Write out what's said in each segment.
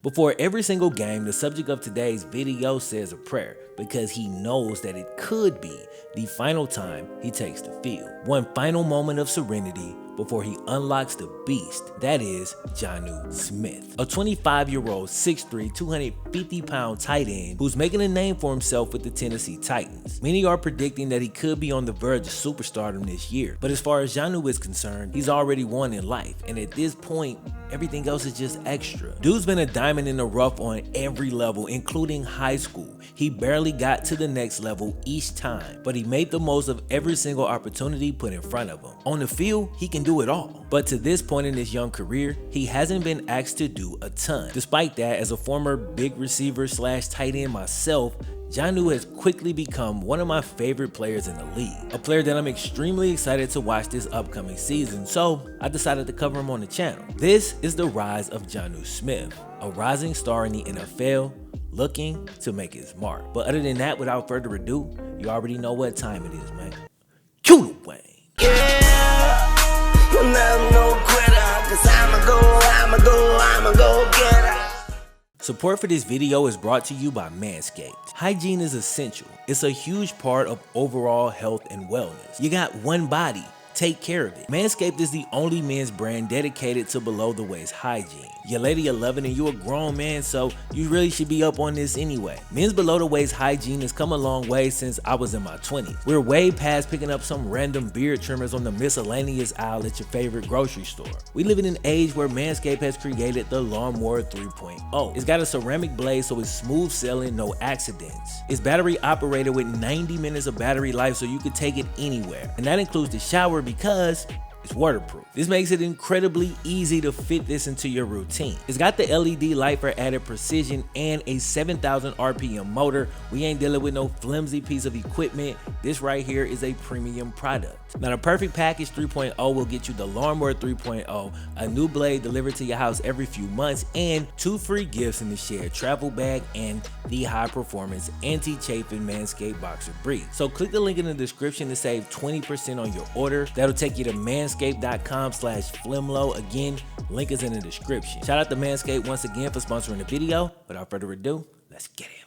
Before every single game, the subject of today's video says a prayer because he knows that it could be the final time he takes the field. One final moment of serenity before he unlocks the beast that is Jonnu Smith, a 25-year-old 6'3", 250-pound tight end who's making a name for himself with the Tennessee Titans. Many are predicting that he could be on the verge of superstardom this year, but as far as Jonnu is concerned, he's already won in life, and at this point, everything else is just extra. Dude's been a diamond in the rough on every level, including high school. He barely got to the next level each time, but he made the most of every single opportunity put in front of him. On the field, he can do it all. But to this point in his young career, he hasn't been asked to do a ton. Despite that, as a former big receiver / tight end myself, Jonnu has quickly become one of my favorite players in the league, a player that I'm extremely excited to watch this upcoming season, so I decided to cover him on the channel. This is the rise of Jonnu Smith, a rising star in the NFL, looking to make his mark. But other than that, without further ado, you already know what time it is, man. Cue the Wayne. Yeah, you'll never know quitter, 'cause I'ma go get her. Support for this video is brought to you by Manscaped. Hygiene is essential. It's a huge part of overall health and wellness. You got one body. Take care of it. Manscaped is the only men's brand dedicated to below the waist hygiene. You're lady 11 and you're a grown man, so you really should be up on this anyway. Men's below the waist hygiene has come a long way since I was in my 20s. We're way past picking up some random beard trimmers on the miscellaneous aisle at your favorite grocery store. We live in an age where Manscaped has created the Lawnmower 3.0. It's got a ceramic blade so it's smooth sailing, no accidents. It's battery operated with 90 minutes of battery life so you can take it anywhere. And that includes the shower because it's waterproof. This makes it incredibly easy to fit this into your routine. It's got the LED light for added precision and a 7,000 RPM motor. We ain't dealing with no flimsy piece of equipment. This right here is a premium product. Now the Perfect Package 3.0 will get you the Lawnmower 3.0, a new blade delivered to your house every few months, and 2 free gifts in the shared travel bag and the high performance anti-chafing Manscaped boxer brief. So click the link in the description to save 20% on your order. That'll take you to manscaped.com/FlemLo. Again, link is in the description. Shout out to Manscaped once again for sponsoring the video. Without further ado, let's get him.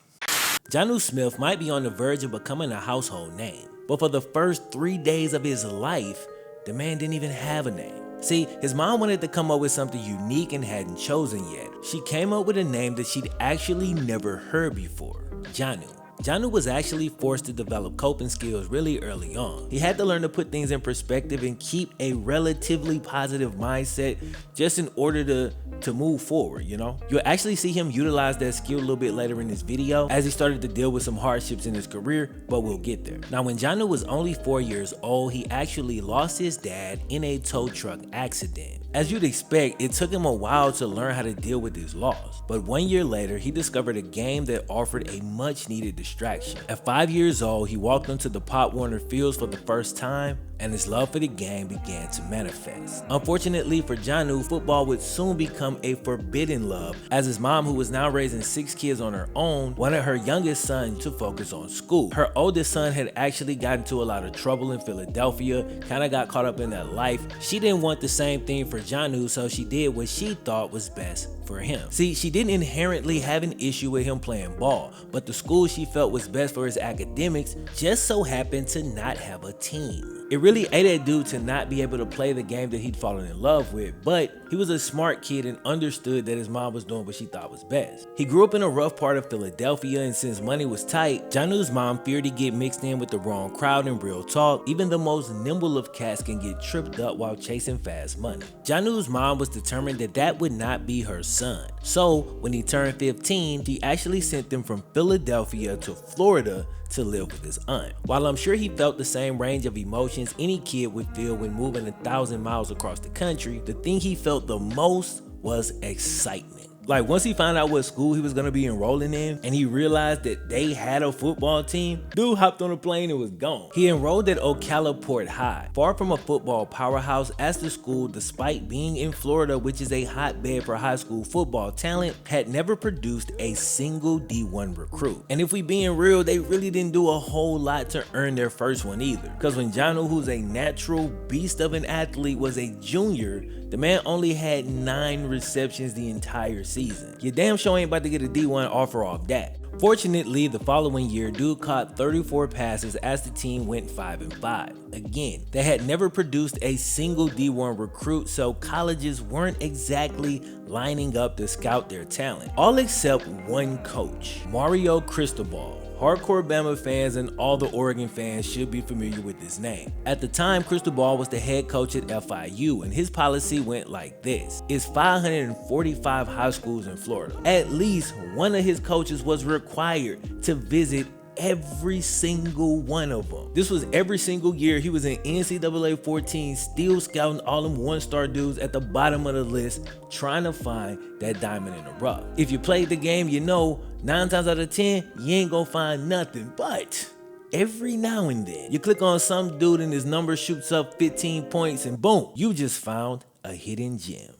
Jonnu Smith might be on the verge of becoming a household name, but for the first 3 days of his life, the man didn't even have a name. See, his mom wanted to come up with something unique and hadn't chosen yet. She came up with a name that she'd actually never heard before, Jonnu. Jonnu was actually forced to develop coping skills really early on. He had to learn to put things in perspective and keep a relatively positive mindset just in order to move forward, you know? You'll actually see him utilize that skill a little bit later in this video as he started to deal with some hardships in his career, but we'll get there. Now, when Jonnu was only 4 years old, he actually lost his dad in a tow truck accident. As you'd expect, it took him a while to learn how to deal with his loss, but 1 year later, he discovered a game that offered a much needed distraction. At 5 years old, he walked onto the Pop Warner fields for the first time, and his love for the game began to manifest. Unfortunately for Jonnu, football would soon become a forbidden love, as his mom, who was now raising 6 kids on her own, wanted her youngest son to focus on school. Her oldest son had actually gotten into a lot of trouble in Philadelphia, kind of got caught up in that life. She didn't want the same thing for Jonnu, so she did what she thought was best for him. See, she didn't inherently have an issue with him playing ball, but the school she felt was best for his academics just so happened to not have a team. It really ate that dude to not be able to play the game that he'd fallen in love with, but he was a smart kid and understood that his mom was doing what she thought was best. He grew up in a rough part of Philadelphia, and since money was tight, Jonnu's mom feared he'd get mixed in with the wrong crowd. And real talk, even the most nimble of cats can get tripped up while chasing fast money. Jonnu's mom was determined that that would not be her son. So when he turned 15, she actually sent him from Philadelphia to Florida to live with his aunt. While I'm sure he felt the same range of emotions any kid would feel when moving 1,000 miles across the country, the thing he felt the most was excitement. Like, once he found out what school he was gonna be enrolling in and he realized that they had a football team, dude hopped on a plane and was gone. He enrolled at Ocala High, far from a football powerhouse, as the school, despite being in Florida, which is a hotbed for high school football talent, had never produced a single D1 recruit. And if we being real, they really didn't do a whole lot to earn their first one either. Because when Jonnu, who's a natural beast of an athlete, was a junior, The man only had 9 receptions the entire season. Your damn show ain't about to get a D1 offer off that. Fortunately, the following year, dude caught 34 passes as the team went 5-5. Again, they had never produced a single D1 recruit, so colleges weren't exactly lining up to scout their talent. All except one coach, Mario Cristobal. Hardcore Bama fans and all the Oregon fans should be familiar with this name. At the time, Cristobal was the head coach at FIU, and his policy went like this. It's 545 high schools in Florida. At least one of his coaches was required to visit every single one of them. This was every single year. He was in NCAA 14, still scouting all them one-star dudes at the bottom of the list, trying to find that diamond in the rough. If you played the game, you know 9 times out of 10, you ain't gonna find nothing. But every now and then, you click on some dude and his number shoots up 15 points and boom, you just found a hidden gem.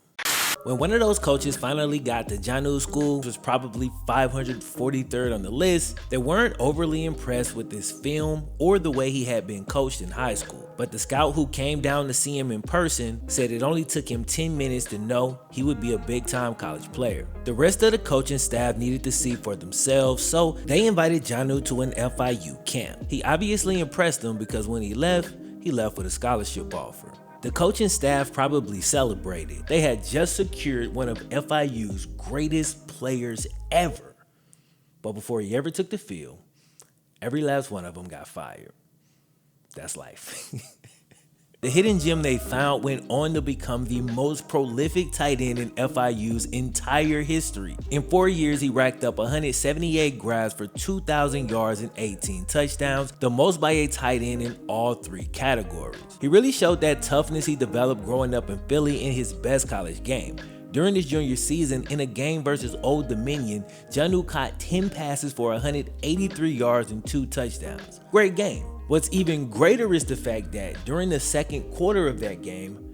When one of those coaches finally got to Jonnu's school, which was probably 543rd on the list, they weren't overly impressed with his film or the way he had been coached in high school. But the scout who came down to see him in person said it only took him 10 minutes to know he would be a big-time college player. The rest of the coaching staff needed to see for themselves, so they invited Jonnu to an FIU camp. He obviously impressed them because when he left with a scholarship offer. The coaching staff probably celebrated. They had just secured one of FIU's greatest players ever. But before he ever took the field, every last one of them got fired. That's life. The hidden gem they found went on to become the most prolific tight end in FIU's entire history. In 4 years, he racked up 178 grabs for 2,000 yards and 18 touchdowns, the most by a tight end in all 3 categories. He really showed that toughness he developed growing up in Philly in his best college game. During his junior season, in a game versus Old Dominion, Jonnu caught 10 passes for 183 yards and 2 touchdowns. Great game. What's even greater is the fact that during the second quarter of that game,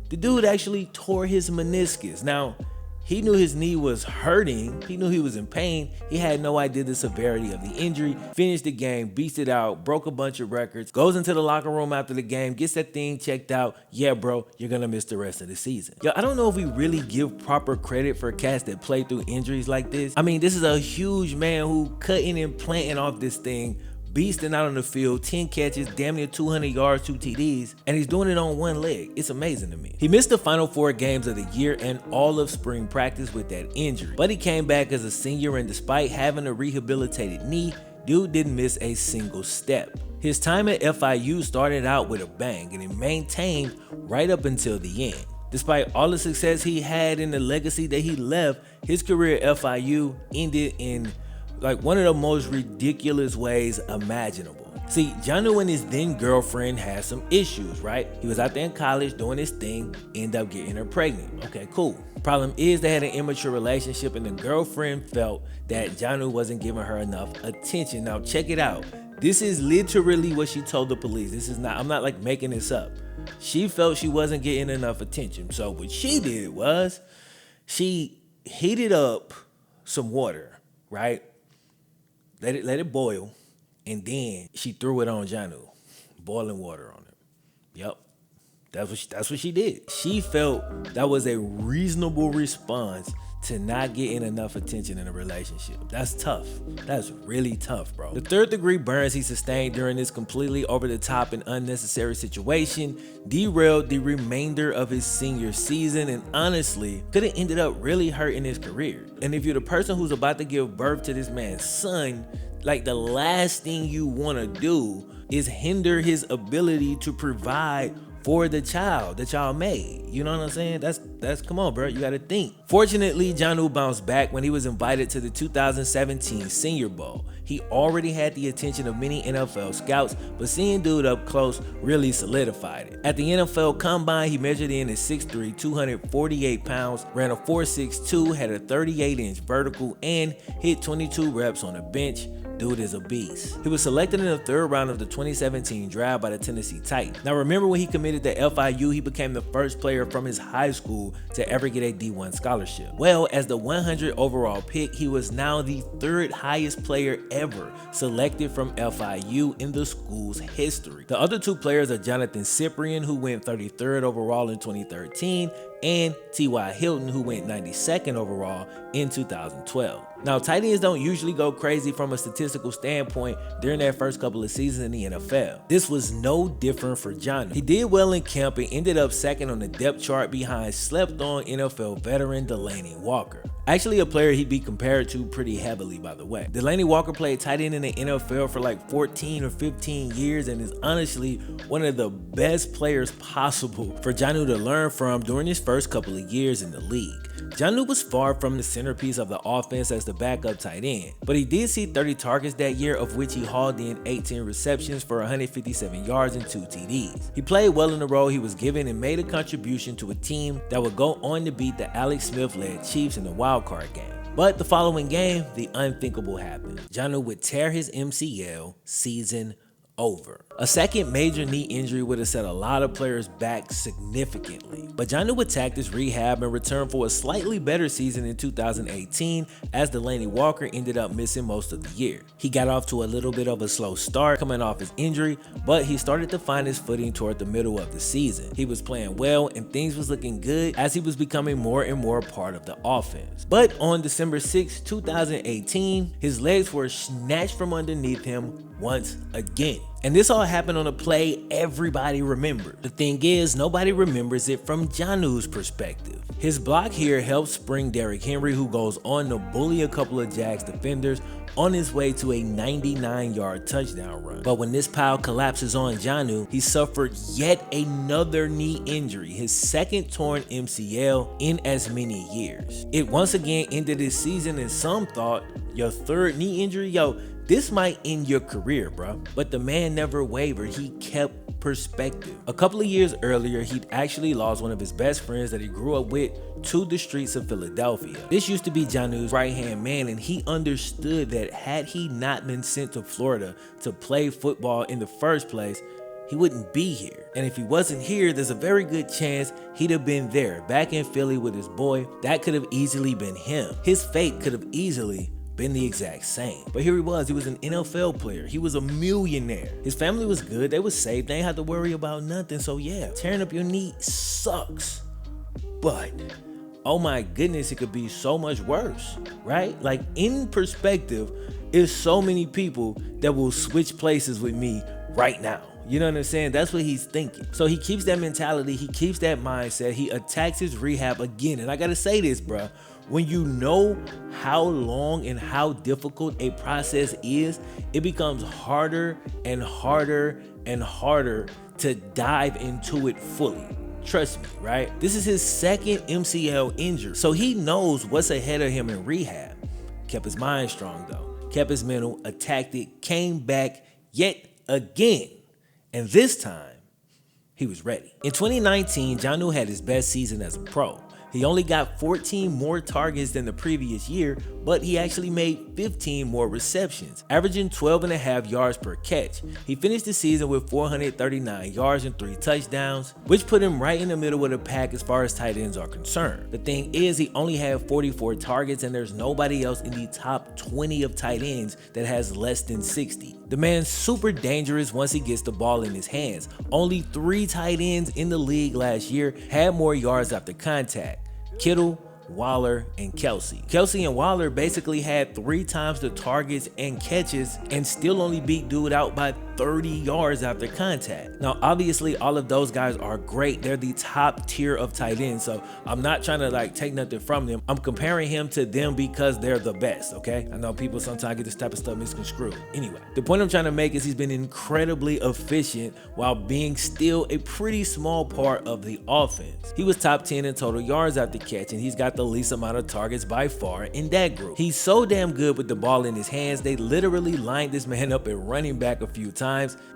the dude actually tore his meniscus. Now, he knew his knee was hurting. He knew he was in pain. He had no idea the severity of the injury. Finished the game, beats it out, broke a bunch of records, goes into the locker room after the game, gets that thing checked out. Yeah, bro, you're gonna miss the rest of the season. Yo, I don't know if we really give proper credit for cats that play through injuries like this. I mean, this is a huge man who cutting and planting off this thing, beasting out on the field, 10 catches, damn near 200 yards, 2 TDs, and he's doing it on one leg. It's amazing to me. He missed the final 4 games of the year and all of spring practice with that injury, but he came back as a senior, and despite having a rehabilitated knee, dude didn't miss a single step. His time at FIU started out with a bang, and it maintained right up until the end. Despite all the success he had and the legacy that he left, his career at FIU ended in like one of the most ridiculous ways imaginable. See, Jonnu and his then girlfriend had some issues, right? He was out there in college doing his thing, ended up getting her pregnant. Okay, cool. Problem is they had an immature relationship and the girlfriend felt that Jonnu wasn't giving her enough attention. Now check it out. This is literally what she told the police. I'm not like making this up. She felt she wasn't getting enough attention. So what she did was she heated up some water, right? Let it boil, and then she threw it on Jonnu, boiling water on him. Yep, that's what she did. She felt that was a reasonable response to not getting enough attention in a relationship. That's tough. That's really tough, bro. The 3rd-degree burns he sustained during this completely over-the-top and unnecessary situation derailed the remainder of his senior season and honestly could have ended up really hurting his career. And if you're the person who's about to give birth to this man's son, like the last thing you want to do is hinder his ability to provide for the child that y'all made. You know what I'm saying? That's come on, bro. You gotta think. Fortunately, Jonnu bounced back when he was invited to the 2017 Senior Bowl. He already had the attention of many NFL scouts, but seeing dude up close really solidified it. At the NFL Combine, he measured in at 6'3", 248 pounds, ran a 4.62, had a 38-inch vertical, and hit 22 reps on the bench. Dude is a beast. He was selected in the 3rd round of the 2017 draft by the Tennessee Titans. Now remember when he committed to FIU, he became the first player from his high school to ever get a D1 scholarship. Well, as the 100 overall pick, he was now the 3rd highest player ever selected from FIU in the school's history. The other 2 players are Jonathan Cyprian, who went 33rd overall in 2013, and T.Y. Hilton, who went 92nd overall in 2012. Now, tight ends don't usually go crazy from a statistical standpoint during their first couple of seasons in the NFL. This was no different for Jonnu. He did well in camp and ended up second on the depth chart behind slept-on NFL veteran Delanie Walker. Actually, a player he'd be compared to pretty heavily, by the way. Delanie Walker played tight end in the NFL for like 14 or 15 years and is honestly one of the best players possible for Jonnu to learn from during his first couple of years in the league. Jonnu was far from the centerpiece of the offense as the backup tight end, but he did see 30 targets that year, of which he hauled in 18 receptions for 157 yards and 2 TDs. He played well in the role he was given and made a contribution to a team that would go on to beat the Alex Smith-led Chiefs in the wildcard game. But the following game, the unthinkable happened. Jonnu would tear his MCL, season over. A second major knee injury would have set a lot of players back significantly, but Jonnu attacked his rehab and returned for a slightly better season in 2018 as Delanie Walker ended up missing most of the year. He got off to a little bit of a slow start coming off his injury, but he started to find his footing toward the middle of the season. He was playing well and things was looking good as he was becoming more and more a part of the offense. But on December 6, 2018, his legs were snatched from underneath him once again. And this all happened on a play everybody remembered. The thing is, nobody remembers it from Jonnu's perspective. His block here helped spring Derrick Henry, who goes on to bully a couple of Jags defenders on his way to a 99-yard touchdown run. But when this pile collapses on Jonnu, he suffered yet another knee injury, his second torn MCL in as many years. It once again ended his season, and some thought, your third knee injury? Yo, this might end your career, bro. But the man never wavered. He kept perspective. A couple of years earlier, he'd actually lost one of his best friends that he grew up with to the streets of Philadelphia. This used to be Jonnu's right-hand man, and he understood that had he not been sent to Florida to play football in the first place, he wouldn't be here. And if he wasn't here, there's a very good chance he'd have been there, back in Philly with his boy. That could have easily been him. His fate could have easily been the exact same. But here he was an NFL player. He was a millionaire. His family was good, they was safe, they ain't had to worry about nothing. So yeah, tearing up your knee sucks. But oh my goodness, it could be so much worse, right? Like, in perspective, there's so many people that will switch places with me right now. You know what I'm saying? That's what he's thinking. So he keeps that mentality, he keeps that mindset, he attacks his rehab again. And I gotta say this, bruh. When you know how long and how difficult a process is, it becomes harder and harder and harder to dive into it fully. Trust me, right? This is his second MCL injury, so he knows what's ahead of him in rehab. Kept his mind strong though, kept his mental, attacked it, came back yet again. And this time, he was ready. In 2019, Jonnu had his best season as a pro. He only got 14 more targets than the previous year, but he actually made 15 more receptions, averaging 12.5 yards per catch. He finished the season with 439 yards and 3 touchdowns, which put him right in the middle of the pack as far as tight ends are concerned. The thing is, he only had 44 targets, and there's nobody else in the top 20 of tight ends that has less than 60. The man's super dangerous once he gets the ball in his hands. Only 3 tight ends in the league last year had more yards after contact: Kittle, Waller, and Kelsey. Kelsey and Waller basically had 3 times the targets and catches and still only beat dude out by 30 yards after contact. Now, obviously, all of those guys are great. They're the top tier of tight ends, so I'm not trying to like take nothing from them. I'm comparing him to them because they're the best, okay? I know people sometimes get this type of stuff misconstrued. Anyway, the point I'm trying to make is he's been incredibly efficient while being still a pretty small part of the offense. He was top 10 in total yards after catch, and he's got the least amount of targets by far in that group. He's so damn good with the ball in his hands, they literally lined this man up at running back a few times.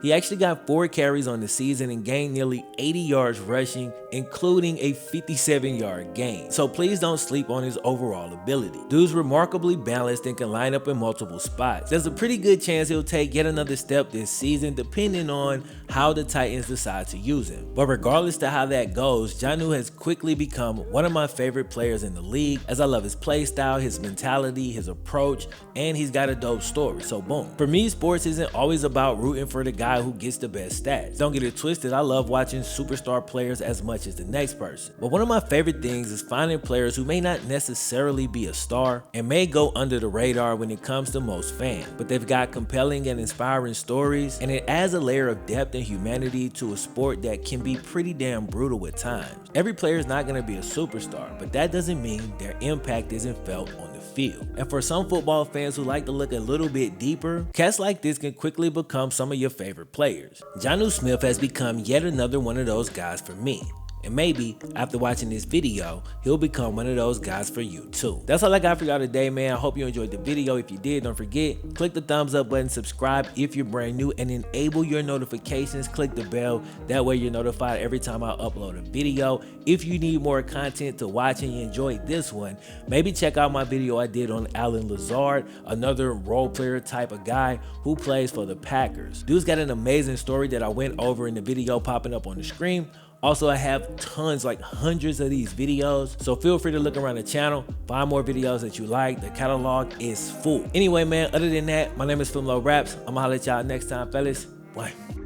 He actually got 4 carries on the season and gained nearly 80 yards rushing, including a 57-yard gain. So please don't sleep on his overall ability. Dude's remarkably balanced and can line up in multiple spots. There's a pretty good chance he'll take yet another step this season, depending on how the Titans decide to use him. But regardless to how that goes, Jonnu has quickly become one of my favorite players in the league, as I love his play style, his mentality, his approach, and he's got a dope story. So boom. For me, sports isn't always about rooting rooting for the guy who gets the best stats. Don't get it twisted, I love watching superstar players as much as the next person. But one of my favorite things is finding players who may not necessarily be a star and may go under the radar when it comes to most fans, but they've got compelling and inspiring stories, and it adds a layer of depth and humanity to a sport that can be pretty damn brutal at times. Every player is not going to be a superstar, but that doesn't mean their impact isn't felt on the field. And for some football fans who like to look a little bit deeper, cats like this can quickly become some of your favorite players. Jonnu Smith has become yet another one of those guys for me. And maybe after watching this video, he'll become one of those guys for you too. That's all I got for y'all today, man. I hope you enjoyed the video. If you did, don't forget, click the thumbs up button, subscribe if you're brand new, and enable your notifications. Click the bell. That way you're notified every time I upload a video. If you need more content to watch and you enjoyed this one, maybe check out my video I did on Allen Lazard, another role player type of guy who plays for the Packers. Dude's got an amazing story that I went over in the video popping up on the screen. Also, I have tons, like hundreds of these videos, so feel free to look around the channel, find more videos that you like. The catalog is full. Anyway, man, other than that, my name is FlemLo Raps. I'm gonna holler at y'all next time, fellas. Bye.